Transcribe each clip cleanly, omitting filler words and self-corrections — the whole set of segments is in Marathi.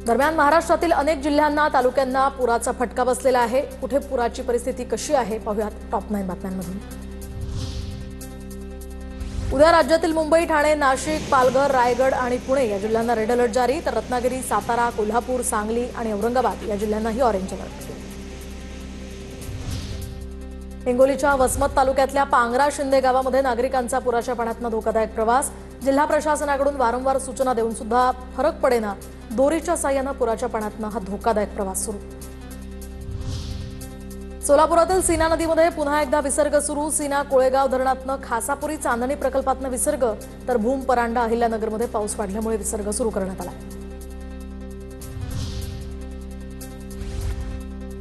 दरम्यान महाराष्ट्रातील अनेक जिल्ह्यांना तालुक्यांना पुराचा फटका बसलेला आहे। कुठे पुराची परिस्थिती कशी आहे पाहूयात टॉप 9 बातम्यांमधून। उद्या राज्यातील मुंबई, ठाणे, नाशिक, पालघर, रायगड आणि पुणे या जिल्ह्यांना रेड अलर्ट जारी, तर रत्नागिरी, सातारा, कोल्हापूर, सांगली आणि औरंगाबाद या जिल्ह्यांनाही ऑरेंज अलर्ट। हिंगोलीच्या वसमत तालुक्यातल्या पांगरा शिंदे गावामध्ये नागरिकांचा पुराच्या पाण्यातून धोकादायक प्रवास। जिल्हा प्रशासनाकडून वारंवार सूचना देऊन सुद्धा फरक पडेना। दोरीच्या साह्याने पुराच्या पाण्यातून हा धोकादायक प्रवास सुरू। सोलापुरातील सीना नदीमध्ये पुन्हा एकदा विसर्ग सुरू। सीना कोळेगाव धरणातून खासापुरी चांदणी प्रकल्पातून विसर्ग, तर भूम, परांडा, अहिल्यानगरमध्ये पाऊस वाढल्यामुळे विसर्ग सुरू करण्यात आला।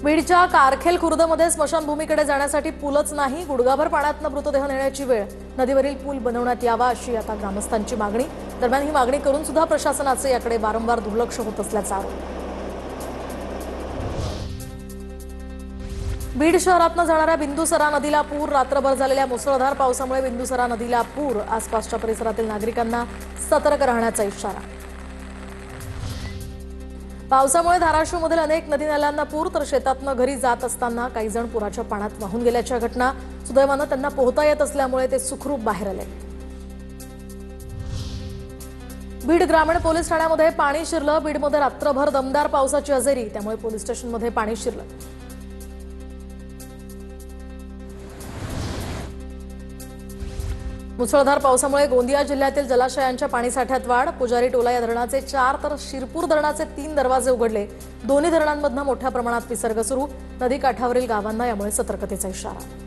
बीडच्या कारखेल खुर्दमध्ये स्मशानभूमीकडे जाण्यासाठी पूलच नाही, गुडघाभर पाण्यातून मृतदेह नेण्याची वेळ। नदीवरील पूल बनवण्यात यावा अशी आता ग्रामस्थांची मागणी। दरम्यान ही मागणी करून सुद्धा प्रशासनाचे याकडे वारंवार दुर्लक्ष होत असल्याचा आरोप। बीड शहरातून जाणाऱ्या बिंदुसरा नदीला पूर। रात्रभर झालेल्या मुसळधार पावसामुळे बिंदुसरा नदीला पूर। आसपासच्या परिसरातील नागरिकांना सतर्क राहण्याचा इशारा। पावसामुळे धाराशिवमधील अनेक नदी नाल्यांना पूर, तर शेतातून घरी जात असताना काही जण पुराच्या पाण्यात वाहून गेल्याच्या घटना। सुदैवाने त्यांना पोहता येत असल्यामुळे ते सुखरूप बाहेर आले। बीड ग्रामीण पोलीस ठाण्यामध्ये पाणी शिरलं। बीडमध्ये रात्रभर दमदार पावसाची हजेरी, त्यामुळे पोलीस स्टेशनमध्ये पाणी शिरलं। मुसळधार पावसामुळे गोंदिया जिल्ह्यातील जलाशयांच्या पाणीसाठ्यात वाढ। पुजारी टोला या धरणाचे 4 तर शिरपूर धरणाचे 3 दरवाजे उघडले। दोन्ही धरणांमधून मोठ्या प्रमाणात विसर्ग सुरू। नदी काठावरील गावांना यामुळे सतर्कतेचा इशारा।